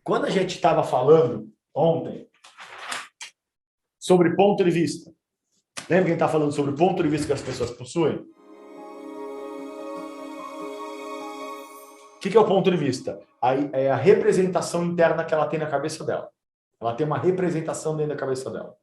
Quando a gente estava falando ontem sobre ponto de vista, lembra quem está falando sobre o ponto de vista que as pessoas possuem? O que é o ponto de vista? É a representação interna que ela tem na cabeça dela. Ela tem uma representação dentro da cabeça dela.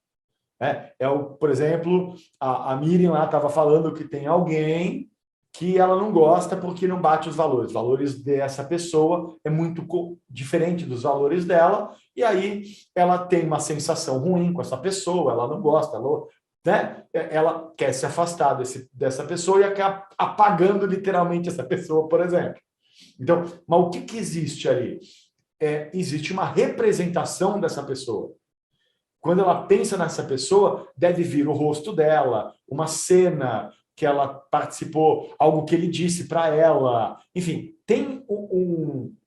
Por exemplo, a Miriam lá estava falando que tem alguém que ela não gosta porque não bate os valores. Os valores dessa pessoa é muito diferente dos valores dela, e aí ela tem uma sensação ruim com essa pessoa, ela não gosta, ela quer se afastar dessa pessoa e acaba apagando literalmente essa pessoa, por exemplo. Então, mas o que existe ali? Existe uma representação dessa pessoa. Quando ela pensa nessa pessoa, deve vir o rosto dela, uma cena que ela participou, algo que ele disse para ela. Enfim,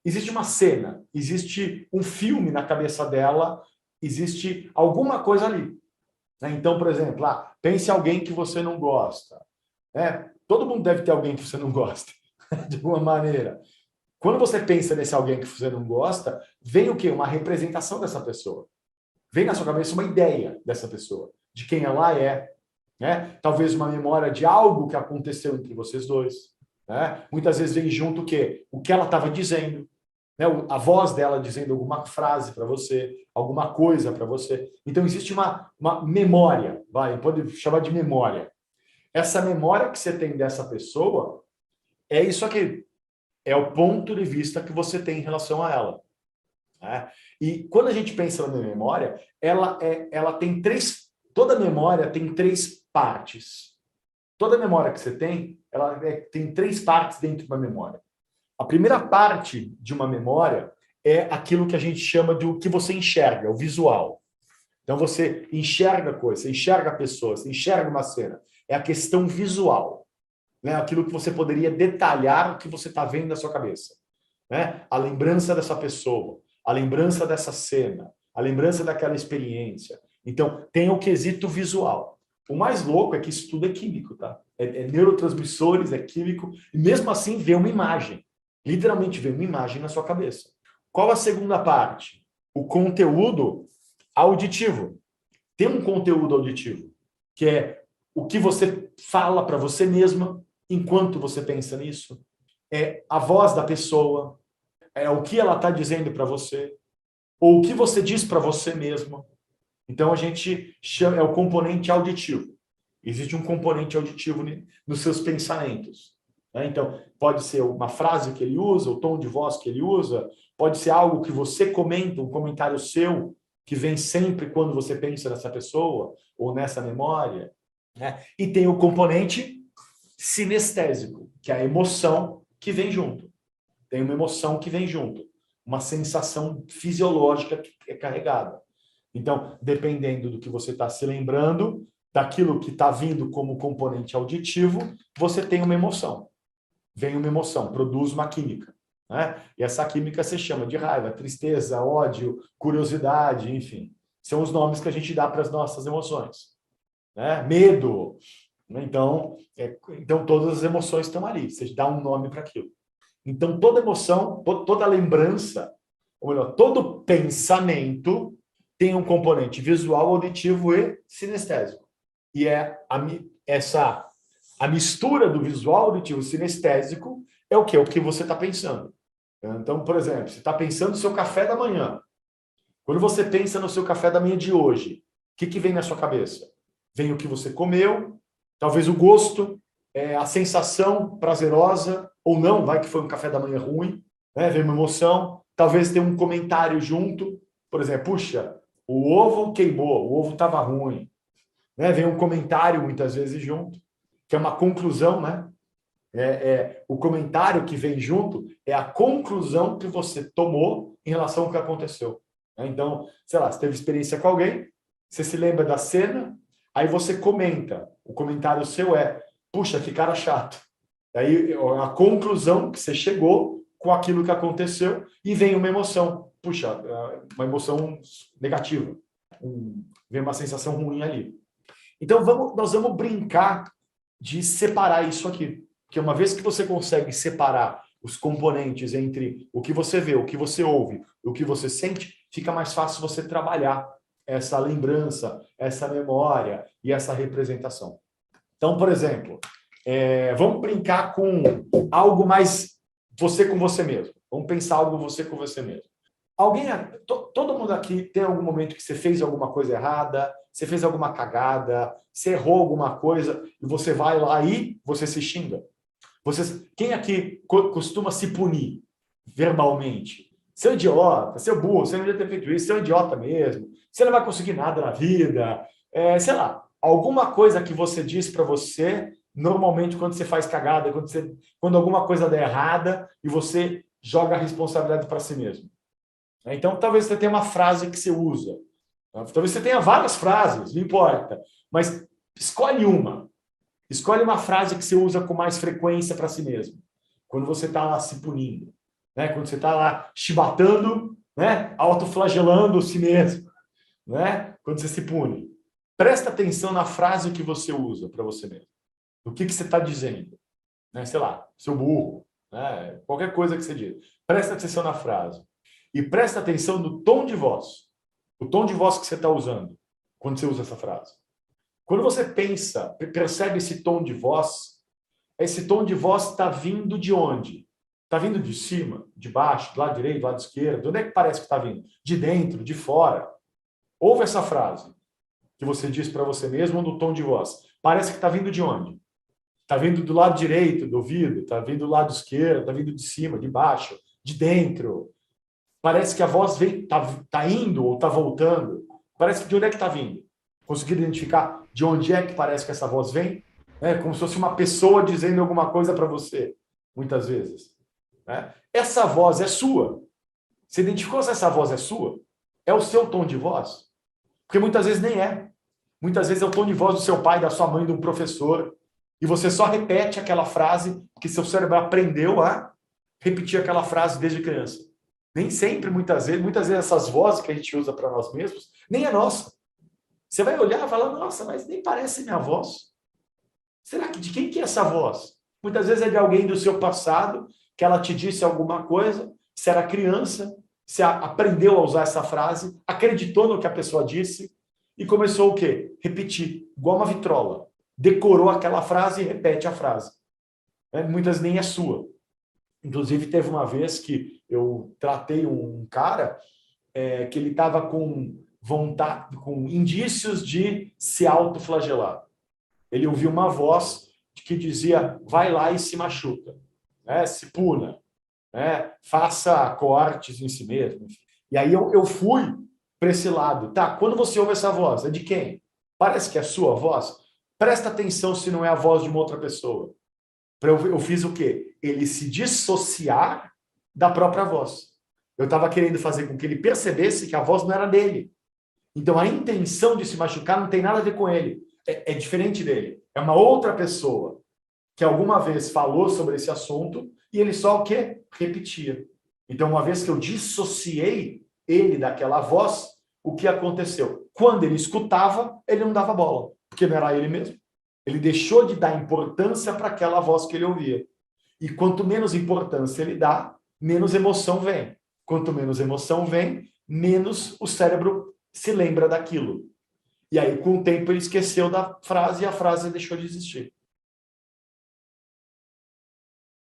existe uma cena, existe um filme na cabeça dela, existe alguma coisa ali. Então, por exemplo, pense em alguém que você não gosta. Todo mundo deve ter alguém que você não gosta, de alguma maneira. Quando você pensa nesse alguém que você não gosta, vem o quê? Uma representação dessa pessoa. Vem na sua cabeça uma ideia dessa pessoa, de quem ela é, Talvez uma memória de algo que aconteceu entre vocês dois, Muitas vezes vem junto o quê? O que ela estava dizendo, A voz dela dizendo alguma frase para você, alguma coisa para você. Então, existe uma memória, pode chamar de memória. Essa memória que você tem dessa pessoa é isso aqui. É o ponto de vista que você tem em relação a ela. E quando a gente pensa na memória, ela tem toda memória tem três partes. Toda memória que você tem, ela tem três partes dentro de uma memória. A primeira parte de uma memória é aquilo que a gente chama de o que você enxerga, o visual. Então você enxerga coisas, você enxerga pessoas, você enxerga uma cena. É a questão visual. Aquilo que você poderia detalhar o que você está vendo na sua cabeça. A lembrança dessa pessoa, a lembrança dessa cena, a lembrança daquela experiência. Então, tem o quesito visual. O mais louco é que isso tudo é químico, tá? É neurotransmissores, é químico, e mesmo assim vê uma imagem. Literalmente vê uma imagem na sua cabeça. Qual a segunda parte? O conteúdo auditivo. Tem um conteúdo auditivo, que é o que você fala para você mesma enquanto você pensa nisso. É a voz da pessoa, é o que ela está dizendo para você, ou o que você diz para você mesmo. Então, a gente chama, é o componente auditivo. Existe um componente auditivo nos seus pensamentos. Então, pode ser uma frase que ele usa, o tom de voz que ele usa, pode ser algo que você comenta, um comentário seu, que vem sempre quando você pensa nessa pessoa, ou nessa memória. E tem o componente sinestésico, que é a emoção que vem junto. Tem uma emoção que vem junto, uma sensação fisiológica que é carregada. Então, dependendo do que você está se lembrando, daquilo que está vindo como componente auditivo, você tem uma emoção. Vem uma emoção, produz uma química. E essa química se chama de raiva, tristeza, ódio, curiosidade, enfim. São os nomes que a gente dá para as nossas emoções. Medo. Então, todas as emoções estão ali. Você dá um nome para aquilo. Então, toda emoção, toda lembrança, ou melhor, todo pensamento tem um componente visual, auditivo e sinestésico. E a mistura do visual, auditivo e sinestésico é o quê? O que você está pensando. Então, por exemplo, você está pensando no seu café da manhã. Quando você pensa no seu café da manhã de hoje, o que vem na sua cabeça? Vem o que você comeu, talvez o gosto, a sensação prazerosa, ou não, vai que foi um café da manhã ruim, vem uma emoção, talvez tenha um comentário junto, por exemplo, puxa, o ovo queimou, o ovo estava ruim. Vem um comentário muitas vezes junto, que é uma conclusão, o comentário que vem junto é a conclusão que você tomou em relação ao que aconteceu. Então, sei lá, você teve experiência com alguém, você se lembra da cena, aí você comenta. O comentário seu é, puxa, que cara chato. Aí a conclusão que você chegou com aquilo que aconteceu e vem uma emoção. Puxa, uma emoção negativa. Vem uma sensação ruim ali. Então, nós vamos brincar de separar isso aqui. Porque uma vez que você consegue separar os componentes entre o que você vê, o que você ouve, o que você sente, fica mais fácil você trabalhar essa lembrança, essa memória e essa representação. Então, por exemplo, vamos brincar com algo mais você com você mesmo. Vamos pensar algo você com você mesmo. Todo mundo aqui tem algum momento que você fez alguma coisa errada, você fez alguma cagada, você errou alguma coisa e você vai lá e você se xinga? Quem aqui costuma se punir verbalmente? Seu idiota, seu burro, você não devia ter feito isso, seu idiota mesmo, você não vai conseguir nada na vida, sei lá, alguma coisa que você diz para você, normalmente quando você faz cagada, quando alguma coisa der errada e você joga a responsabilidade para si mesmo. Então, talvez você tenha uma frase que você usa, talvez você tenha várias frases, não importa, mas escolhe uma. Escolhe uma frase que você usa com mais frequência para si mesmo. Quando você está lá se punindo, né? Quando você está lá chibatando, né? Autoflagelando si mesmo, né? Quando você se pune. Presta atenção na frase que você usa para você mesmo. O que você está dizendo? Né? Sei lá, seu burro, né? Qualquer coisa que você diz. Presta atenção na frase. E presta atenção no tom de voz. O tom de voz que você está usando quando você usa essa frase. Quando você pensa, percebe esse tom de voz, esse tom de voz está vindo de onde? Está vindo de cima, de baixo, do lado direito, do lado esquerdo? De onde é que parece que está vindo? De dentro, de fora? Ouve essa frase que você diz para você mesmo no tom de voz. Parece que está vindo de onde? Está vindo do lado direito do ouvido, está vindo do lado esquerdo, está vindo de cima, de baixo, de dentro. Parece que a voz vem, tá indo ou está voltando. Parece que de onde é que está vindo? Conseguir identificar de onde é que parece que essa voz vem? Como se fosse uma pessoa dizendo alguma coisa para você, muitas vezes. Essa voz é sua. Você identificou se essa voz é sua? É o seu tom de voz? Porque muitas vezes nem é. Muitas vezes é o tom de voz do seu pai, da sua mãe, de um professor. E você só repete aquela frase porque seu cérebro aprendeu a repetir aquela frase desde criança. Nem sempre, muitas vezes essas vozes que a gente usa para nós mesmos, nem é nossa. Você vai olhar e falar, nossa, mas nem parece minha voz. Será que de quem que é essa voz? Muitas vezes é de alguém do seu passado, que ela te disse alguma coisa, você era criança, você aprendeu a usar essa frase, acreditou no que a pessoa disse e começou o quê? Repetir, igual uma vitrola. Decorou aquela frase e repete a frase. Muitas nem é sua. Inclusive, teve uma vez que eu tratei um cara que ele estava com vontade, com indícios de se autoflagelar. Ele ouviu uma voz que dizia, vai lá e se machuca, se puna, faça cortes em si mesmo. E aí eu fui para esse lado. Tá, quando você ouve essa voz, é de quem? Parece que é a sua voz? Presta atenção se não é a voz de uma outra pessoa. Eu fiz o quê? Ele se dissociar da própria voz. Eu estava querendo fazer com que ele percebesse que a voz não era dele. Então, a intenção de se machucar não tem nada a ver com ele. É diferente dele. É uma outra pessoa que alguma vez falou sobre esse assunto e ele só o quê? Repetia. Então, uma vez que eu dissociei ele daquela voz, o que aconteceu? Quando ele escutava, ele não dava bola, porque não era ele mesmo. Ele deixou de dar importância para aquela voz que ele ouvia. E quanto menos importância ele dá, menos emoção vem. Quanto menos emoção vem, menos o cérebro se lembra daquilo. E aí, com o tempo, ele esqueceu da frase e a frase deixou de existir.